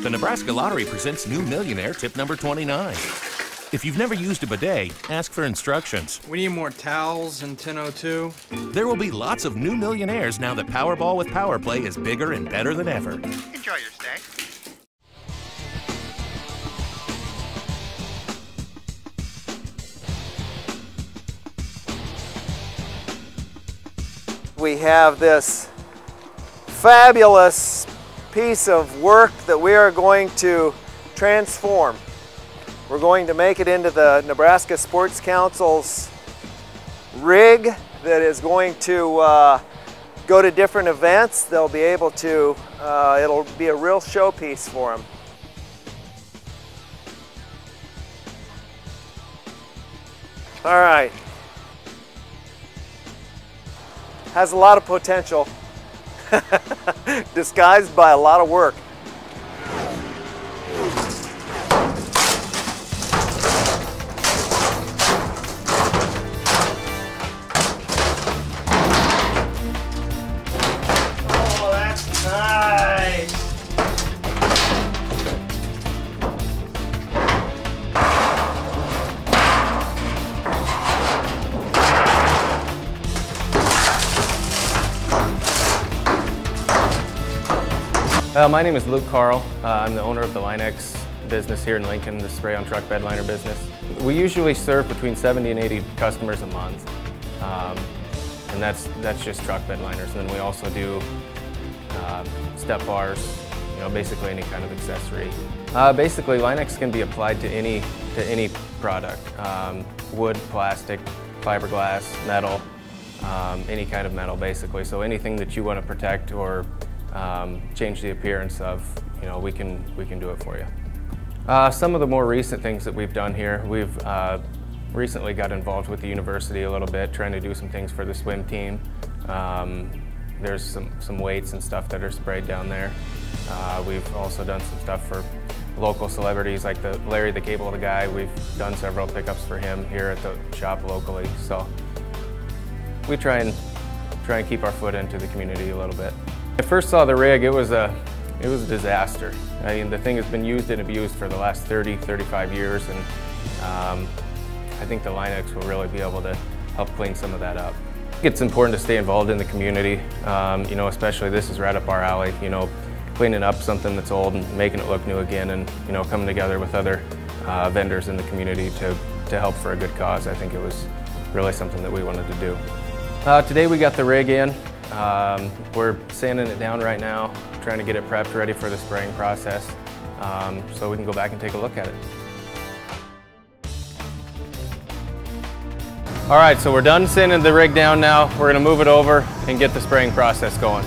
the Nebraska Lottery presents New Millionaire tip number 29. If you've never used a bidet, ask for instructions. We need more towels in 1002. There will be lots of new millionaires now that Powerball with Power Play is bigger and better than ever. Enjoy your stay. We have this fabulous piece of work that we are going to transform. We're going to make it into the Nebraska Sports Council's rig that is going to go to different events. They'll be able to, it'll be a real showpiece for them. All right. Has a lot of potential, disguised by a lot of work. Oh, that's nice. My name is Luke Carl. I'm the owner of the Line-X business here in Lincoln, the spray-on truck bed liner business. We usually serve between 70 and 80 customers a month, and that's just truck bed liners. And then we also do step bars, you know, basically any kind of accessory. Basically, Line-X can be applied to any product: wood, plastic, fiberglass, metal, any kind of metal, basically. So anything that you want to protect or change the appearance of, you know, we can do it for you. Some of the more recent things that we've done here, we've recently got involved with the university a little bit, trying to do some things for the swim team. There's some weights and stuff that are sprayed down there. We've also done some stuff for local celebrities like Larry the Cable Guy. We've done several pickups for him here at the shop locally. So we try and keep our foot into the community a little bit. When I first saw the rig, it was a disaster. I mean, the thing has been used and abused for the last 30, 35 years, and I think the Line-X will really be able to help clean some of that up. It's important to stay involved in the community, you know, especially this is right up our alley, you know, cleaning up something that's old and making it look new again, and, you know, coming together with other vendors in the community to help for a good cause. I think it was really something that we wanted to do. Today we got the rig in. We're sanding it down right now, trying to get it prepped, ready for the spraying process, so we can go back and take a look at it. All right, so we're done sanding the rig down now. We're gonna move it over and get the spraying process going.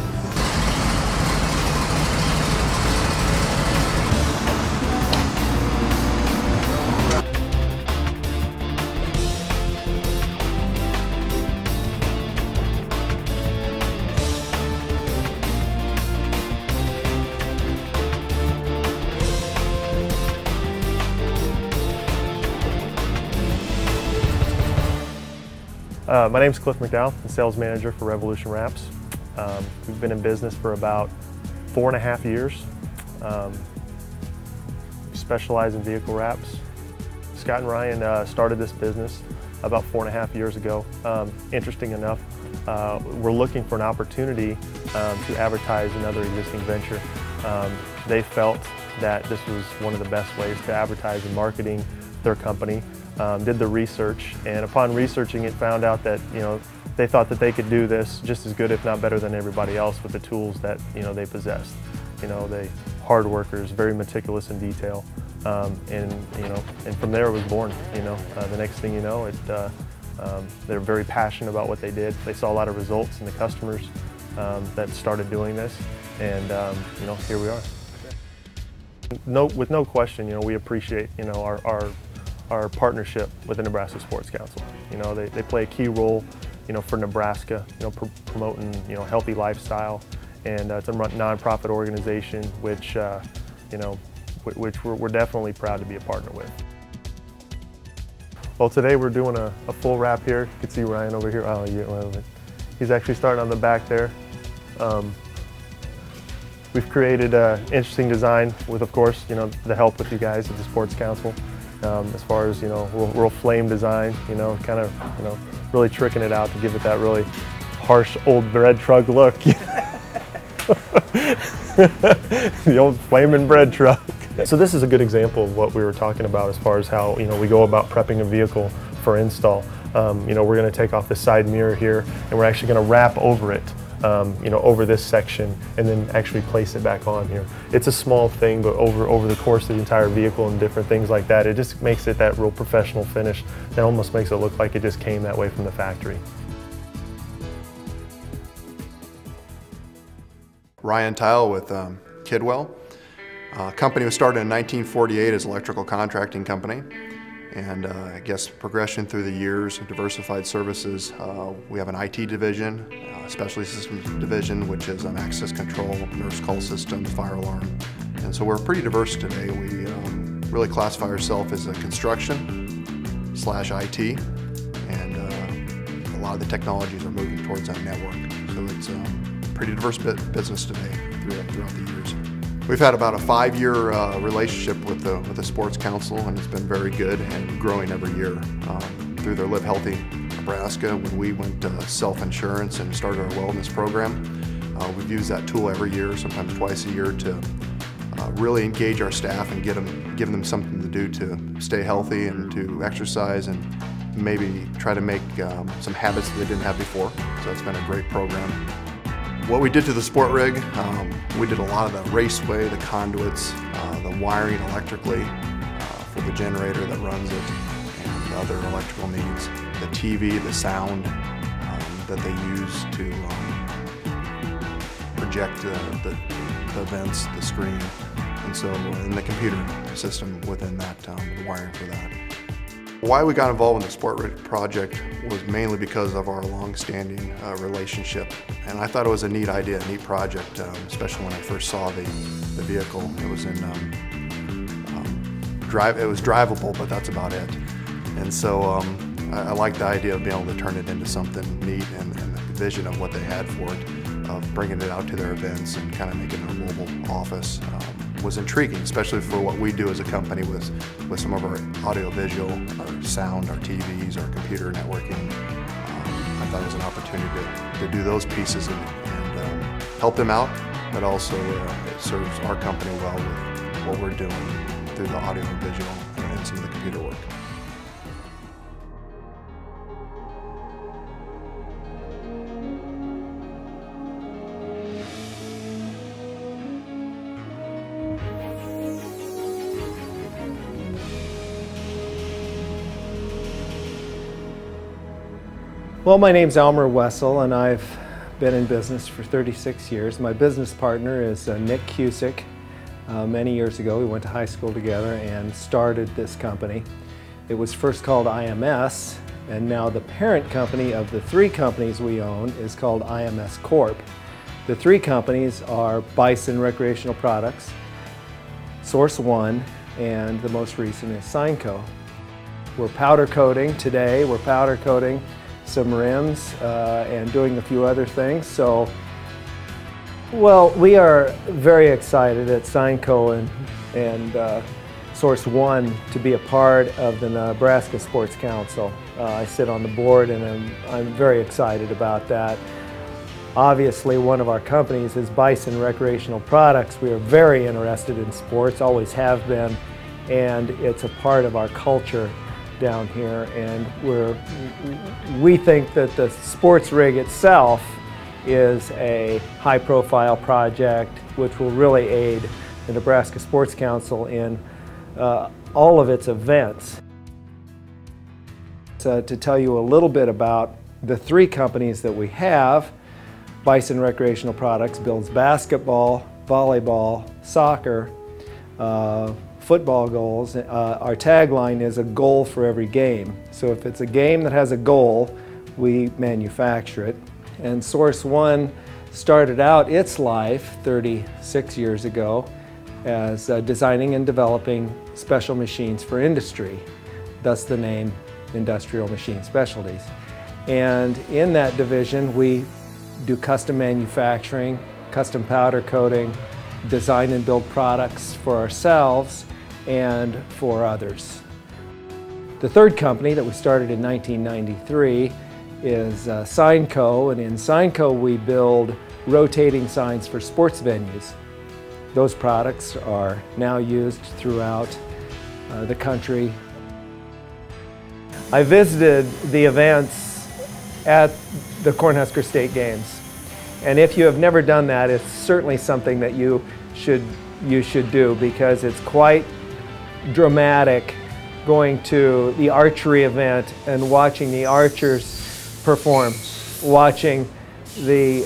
My name is Cliff McDowell, the sales manager for Revolution Wraps. We've been in business for about 4.5 years. We specialize in vehicle wraps. Scott and Ryan started this business about 4.5 years ago. Interesting enough, we're looking for an opportunity to advertise another existing venture. They felt that this was one of the best ways to advertise and marketing their company. Did the research, and upon researching it, found out that, you know, they thought that they could do this just as good, if not better, than everybody else with the tools that, you know, they possessed. You know, they hard workers, very meticulous in detail, and you know, and from there it was born. You know, the next thing you know, they're very passionate about what they did. They saw a lot of results in the customers that started doing this, and you know, here we are. With no question, you know, we appreciate, you know, our partnership with the Nebraska Sports Council. You know, they play a key role, you know, for Nebraska, you know, promoting, you know, healthy lifestyle, and it's a nonprofit organization which, you know, which we're definitely proud to be a partner with. Well, today we're doing a full wrap here. You can see Ryan over here. Oh, yeah, well, he's actually starting on the back there. We've created an interesting design with, of course, the help with you guys at the Sports Council. As far as, real flame design, kind of, really tricking it out to give it that really harsh old bread truck look. The old flaming bread truck. So this is a good example of what we were talking about as far as how, we go about prepping a vehicle for install. We're going to take off the side mirror here, and we're actually going to wrap over it, over this section, and then actually place it back on here. It's a small thing, but over the course of the entire vehicle and different things like that, it just makes it that real professional finish that almost makes it look like it just came that way from the factory. Ryan Tile with Kidwell. Company was started in 1948 as an electrical contracting company, and I guess progression through the years, diversified services. We have an IT division, specialty systems division, which is access control, nurse call systems, fire alarm, and so we're pretty diverse today. We really classify ourselves as a construction/IT, and a lot of the technologies are moving towards that network. So it's a pretty diverse business today throughout the years. We've had about a 5-year relationship with the Sports Council, and it's been very good and growing every year. Through their Live Healthy Nebraska, when we went self-insurance and started our wellness program, we've used that tool every year, sometimes twice a year, to really engage our staff and give them something to do to stay healthy and to exercise and maybe try to make some habits that they didn't have before. So it's been a great program. What we did to the Sport Rig, we did a lot of the raceway, the conduits, the wiring electrically for the generator that runs it, and other electrical needs. The TV, the sound that they use to project the events, the screen, and so in the computer system within that, the wiring for that. Why we got involved in the Sport Rig project was mainly because of our long-standing relationship, and I thought it was a neat idea, a neat project, especially when I first saw the vehicle. It was it was drivable, but that's about it. And so I liked the idea of being able to turn it into something neat, and the vision of what they had for it, of bringing it out to their events and kind of making it a mobile office, was intriguing, especially for what we do as a company with some of our audio-visual, our sound, our TVs, our computer networking. I thought it was an opportunity to do those pieces and help them out, but also it serves our company well with what we're doing through the audio and visual and some of the computer work. Well, my name's Elmer Wessel, and I've been in business for 36 years. My business partner is Nick Cusick. Many years ago, we went to high school together and started this company. It was first called IMS, and now the parent company of the 3 companies we own is called IMS Corp. The 3 companies are Bison Recreational Products, Source One, and the most recent is Signco. We're powder coating today. We're powder coating some rims and doing a few other things. So, well, we are very excited at Signco and Source One to be a part of the Nebraska Sports Council. I sit on the board, and I'm very excited about that. Obviously, one of our companies is Bison Recreational Products. We are very interested in sports, always have been, and it's a part of our culture down here, and we think that the sports rig itself is a high-profile project which will really aid the Nebraska Sports Council in all of its events. To tell you a little bit about the 3 companies that we have, Bison Recreational Products builds basketball, volleyball, soccer, football goals. Our tagline is a goal for every game. So if it's a game that has a goal, we manufacture it. And Source One started out its life 36 years ago as designing and developing special machines for industry, thus the name Industrial Machine Specialties. And in that division, we do custom manufacturing, custom powder coating, design and build products for ourselves and for others. The third company that we started in 1993 is Sign Co, and in Sign Co we build rotating signs for sports venues. Those products are now used throughout the country. I visited the events at the Cornhusker State Games, and if you have never done that, it's certainly something that you should do, because it's quite dramatic going to the archery event and watching the archers perform, watching the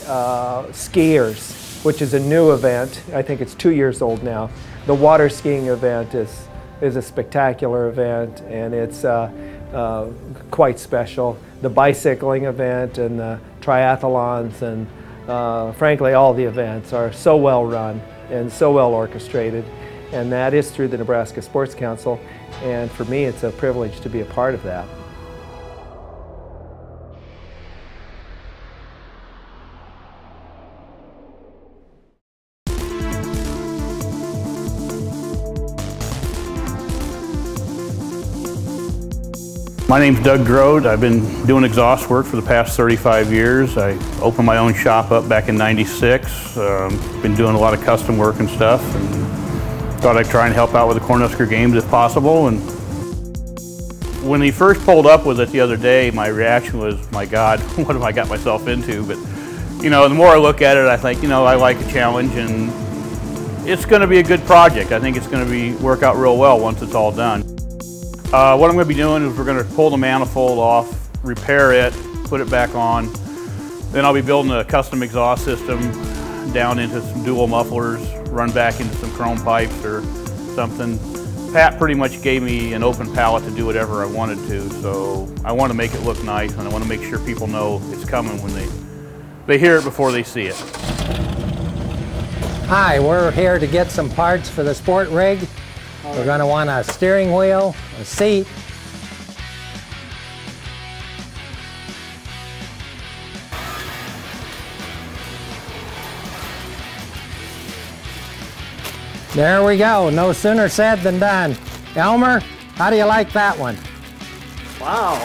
skiers, which is a new event. I think it's 2 years old now. The water skiing event is a spectacular event, and it's quite special. The bicycling event and the triathlons and frankly all the events are so well run and so well orchestrated, and that is through the Nebraska Sports Council, and for me it's a privilege to be a part of that. My name's Doug Droad. I've been doing exhaust work for the past 35 years. I opened my own shop up back in '96. Been doing a lot of custom work and stuff, and thought I'd try and help out with the Cornhusker Games if possible. And when he first pulled up with it the other day, my reaction was, my God, what have I got myself into? But you know, the more I look at it, I think, you know, I like a challenge, and it's going to be a good project. I think it's going to work out real well once it's all done. What I'm going to be doing is we're going to pull the manifold off, repair it, put it back on. Then I'll be building a custom exhaust system down into some dual mufflers, run back into some chrome pipes or something. Pat pretty much gave me an open palette to do whatever I wanted to, so I want to make it look nice, and I want to make sure people know it's coming when they hear it before they see it. Hi, we're here to get some parts for the Sport Rig. We're going to want a steering wheel, a seat, there we go. No sooner said than done. Elmer, how do you like that one? Wow,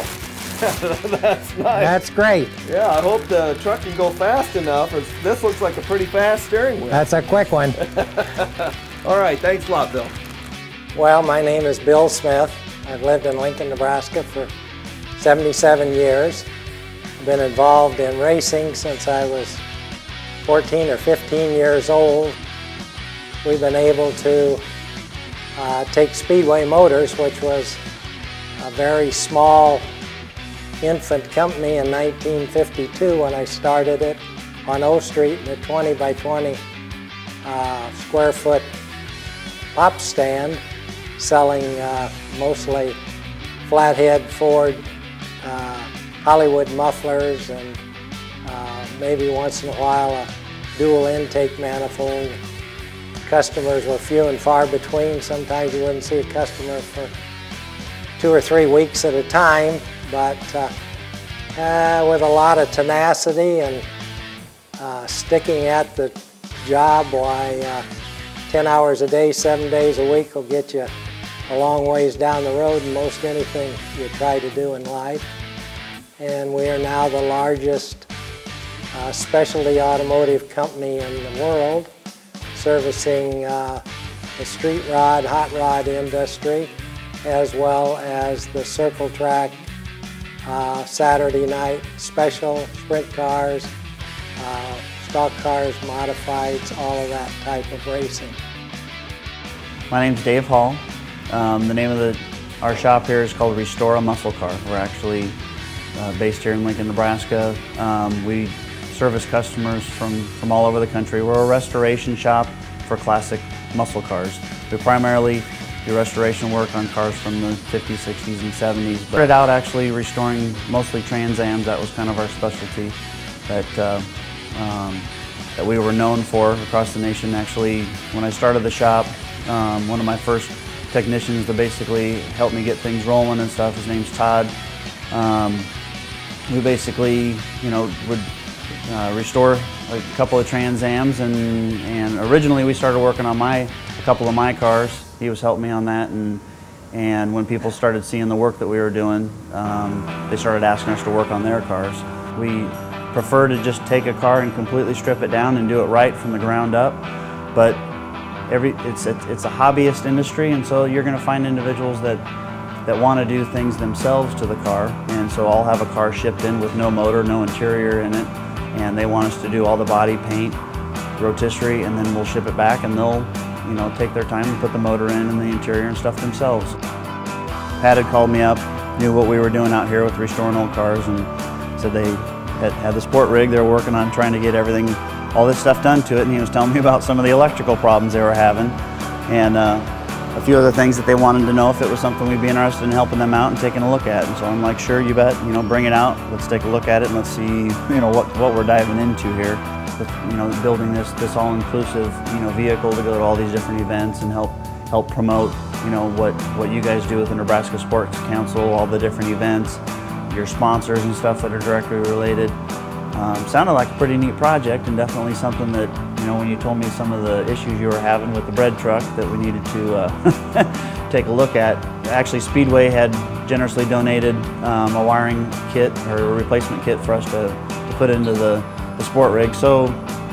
that's nice. That's great. Yeah, I hope the truck can go fast enough. This looks like a pretty fast steering wheel. That's a quick one. All right, thanks a lot, Bill. Well, my name is Bill Smith. I've lived in Lincoln, Nebraska for 77 years. I've been involved in racing since I was 14 or 15 years old. We've been able to take Speedway Motors, which was a very small infant company in 1952 when I started it on O Street in a 20 by 20 square foot pop stand, selling mostly flathead Ford Hollywood mufflers, and maybe once in a while a dual intake manifold. Customers were few and far between. Sometimes you wouldn't see a customer for 2 or 3 weeks at a time, but with a lot of tenacity and sticking at the job, why 10 hours a day, 7 days a week will get you a long ways down the road in most anything you try to do in life. And we are now the largest specialty automotive company in the world, servicing the street rod, hot rod industry, as well as the circle track, Saturday night special, sprint cars, stock cars, modifieds, all of that type of racing. My name's Dave Hall. The name of our shop here is called Restore a Muscle Car. We're actually based here in Lincoln, Nebraska. We service customers from all over the country. We're a restoration shop for classic muscle cars. We primarily do restoration work on cars from the 50s, 60s, and 70s. But started out actually restoring mostly Trans Ams. That was kind of our specialty that we were known for across the nation. Actually, when I started the shop, one of my first technicians to basically help me get things rolling and stuff, his name's Todd. We basically, you know, would restore a couple of Trans Ams, and originally we started working on a couple of my cars. He was helping me on that, and when people started seeing the work that we were doing, they started asking us to work on their cars. We prefer to just take a car and completely strip it down and do it right from the ground up, but it's a hobbyist industry, and so you're going to find individuals that want to do things themselves to the car, and so I'll have a car shipped in with no motor, no interior in it, and they want us to do all the body paint, rotisserie, and then we'll ship it back, and they'll take their time and put the motor in and the interior and stuff themselves. Pat had called me up, knew what we were doing out here with restoring old cars, and said they had the Sport Rig. They were working on trying to get everything, all this stuff done to it, and he was telling me about some of the electrical problems they were having, and a few other things that they wanted to know if it was something we'd be interested in helping them out and taking a look at. And so I'm like, sure, you bet, bring it out, let's take a look at it, and let's see, what we're diving into here. With, building this all-inclusive, vehicle to go to all these different events and help promote, what you guys do with the Nebraska Sports Council, all the different events, your sponsors and stuff that are directly related. Sounded like a pretty neat project, and definitely something that, when you told me some of the issues you were having with the bread truck that we needed to take a look at. Actually, Speedway had generously donated a wiring kit or a replacement kit for us to put into the Sport Rig. So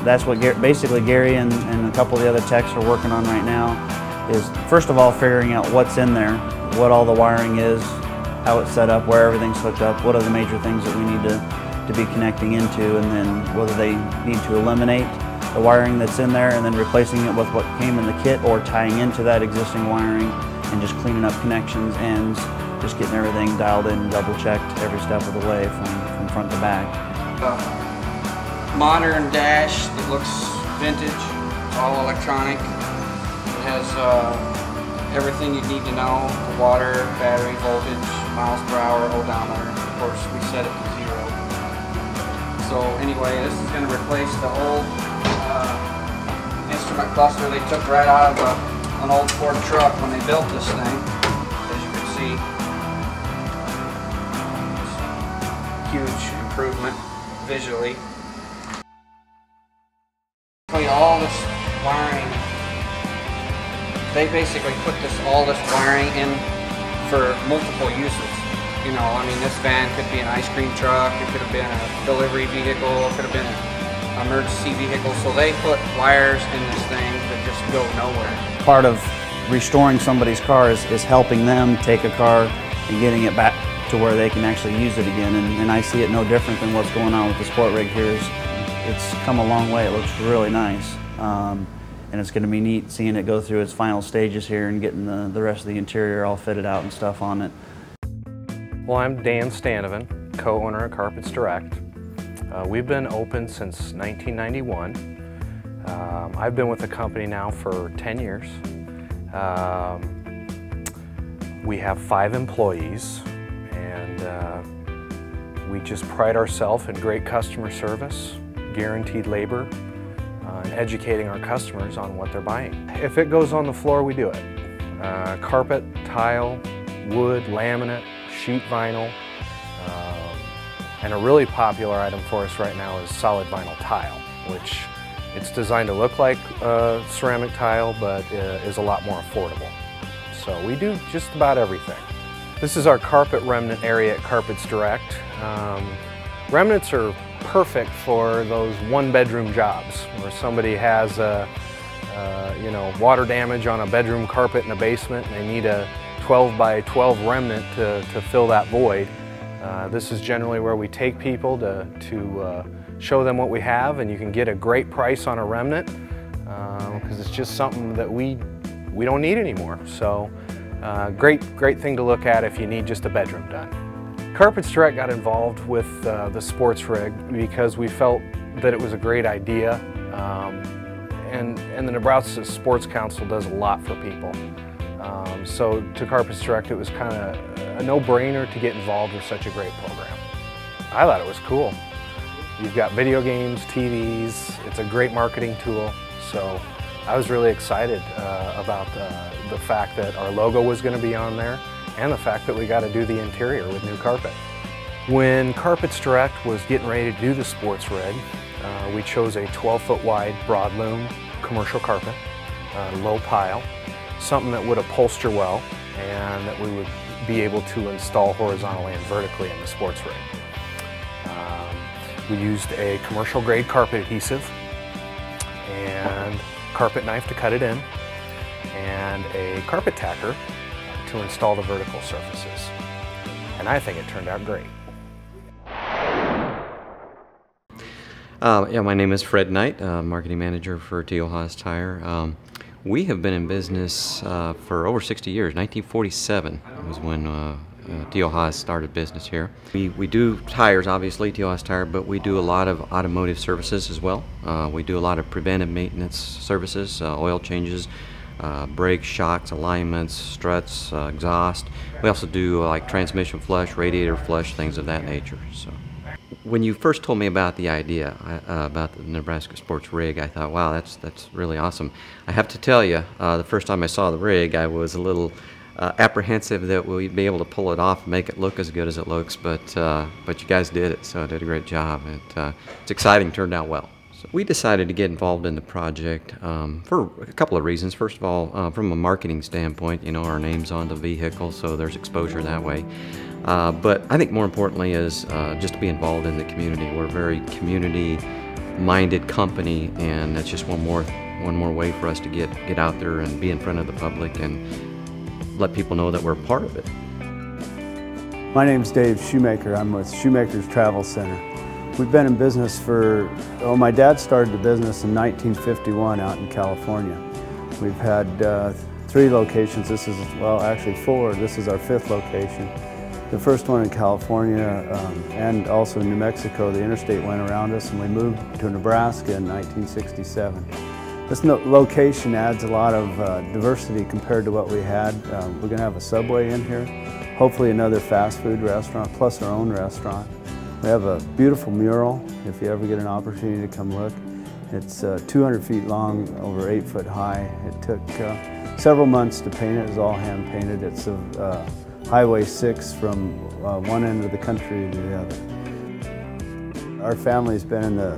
that's what basically Gary and a couple of the other techs are working on right now, is first of all figuring out what's in there, what all the wiring is, how it's set up, where everything's hooked up, what are the major things that we need to be connecting into, and then whether they need to eliminate the wiring that's in there and then replacing it with what came in the kit, or tying into that existing wiring and just cleaning up connections, ends, just getting everything dialed in, double checked every step of the way from front to back. Modern dash that looks vintage. It's all electronic. It has everything you need to know: the water, battery, voltage, miles per hour, odometer. Of course, we set it to 0. So anyway, this is going to replace the old instrument cluster they took right out of an old Ford truck when they built this thing. As you can see, huge improvement visually. All this wiring, they basically put all this wiring in for multiple uses. This van could be an ice cream truck, it could have been a delivery vehicle, it could have been an emergency vehicle. So they put wires in this thing that just go nowhere. Part of restoring somebody's car is helping them take a car and getting it back to where they can actually use it again. And I see it no different than what's going on with the Sport Rig here. It's come a long way. It looks really nice, and it's going to be neat seeing it go through its final stages here and getting the rest of the interior all fitted out and stuff on it. Well, I'm Dan Stanovan, co-owner at Carpets Direct. We've been open since 1991. I've been with the company now for 10 years. We have 5 employees, and we just pride ourselves in great customer service, guaranteed labor, and educating our customers on what they're buying. If it goes on the floor, we do it. Carpet, tile, wood, laminate, sheet vinyl, and a really popular item for us right now is solid vinyl tile, which it's designed to look like ceramic tile, but is a lot more affordable. So we do just about everything. This is our carpet remnant area at Carpets Direct. Remnants are perfect for those one-bedroom jobs where somebody has water damage on a bedroom carpet in a basement and they need a 12 by 12 remnant to fill that void. This is generally where we take people to show them what we have, and you can get a great price on a remnant because it's just something that we don't need anymore. So great thing to look at if you need just a bedroom done. Carpets Direct got involved with the Sports Rig because we felt that it was a great idea, and the Nebraska Sports Council does a lot for people. So to Carpets Direct, it was kind of a no-brainer to get involved with such a great program. I thought it was cool. You've got video games, TVs, it's a great marketing tool, so I was really excited about the fact that our logo was going to be on there, and the fact that we got to do the interior with new carpet. When Carpets Direct was getting ready to do the sports rig, we chose a 12-foot wide broadloom commercial carpet, low pile, something that would upholster well and that we would be able to install horizontally and vertically in the sports rig. We used a commercial grade carpet adhesive and carpet knife to cut it in, and a carpet tacker to install the vertical surfaces. And I think it turned out great. Yeah, my name is Fred Knight, marketing manager for T.O. Haas Tire. We have been in business for over 60 years. 1947 was when T.O. Haas started business here. We do tires, obviously, T.O. Haas Tire, but we do a lot of automotive services as well. We do a lot of preventive maintenance services, oil changes, brakes, shocks, alignments, struts, exhaust. We also do like transmission flush, radiator flush, things of that nature. So, when you first told me about the idea about the Nebraska Sports Rig, I thought, wow, that's really awesome. I have to tell you, the first time I saw the rig, I was a little apprehensive that we'd be able to pull it off and make it look as good as it looks, but you guys did it, so did a great job. It's exciting, turned out well. So we decided to get involved in the project for a couple of reasons. First of all, from a marketing standpoint, you know, our name's on the vehicle, so there's exposure that way. But I think more importantly is just to be involved in the community. We're a very community-minded company, and that's just one more way for us to get out there and be in front of the public and let people know that we're a part of it. My name's Dave Shoemaker. I'm with Shoemaker's Travel Center. We've been in business for, my dad started the business in 1951 out in California. We've had 3 locations. This is, well, actually 4. This is our 5th location. The first one in California and also in New Mexico, the interstate went around us, and we moved to Nebraska in 1967. This location adds a lot of diversity compared to what we had. We're going to have a Subway in here, hopefully another fast food restaurant, plus our own restaurant. We have a beautiful mural, if you ever get an opportunity to come look. It's 200 feet long, over 8 foot high. It took several months to paint it. It was all hand painted. It's Highway 6 from one end of the country to the other. Our family's been in the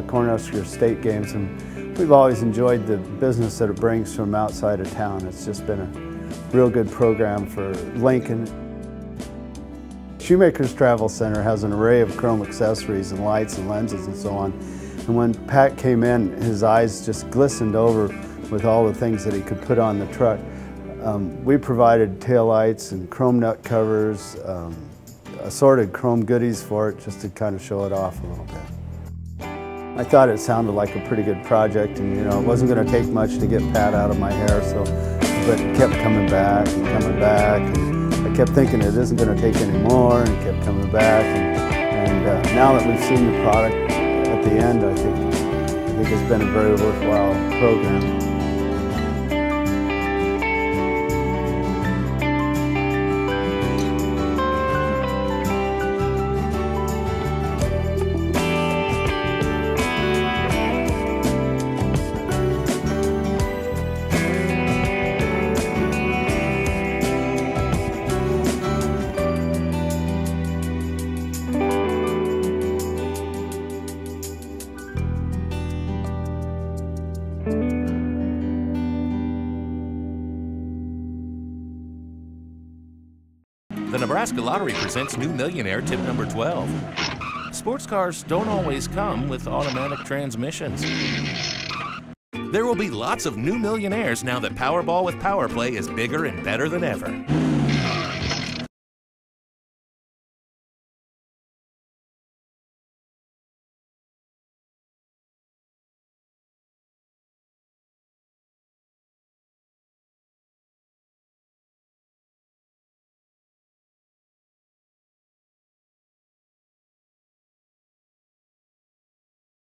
Cornhusker State games, and we've always enjoyed the business that it brings from outside of town. It's just been a real good program for Lincoln. Shoemaker's Travel Center has an array of chrome accessories and lights and lenses and so on. And when Pat came in, his eyes just glistened over with all the things that he could put on the truck. We provided taillights and chrome nut covers, assorted chrome goodies for it, just to kind of show it off a little bit. I thought it sounded like a pretty good project, and you know, it wasn't going to take much to get Pat out of my hair, but it kept coming back and coming back, and I kept thinking it isn't going to take any more, and it kept coming back, and now that we've seen the product at the end, I think it's been a very worthwhile program. The Nebraska Lottery presents new millionaire tip number 12. Sports cars don't always come with automatic transmissions. There will be lots of new millionaires now that Powerball with Power Play is bigger and better than ever.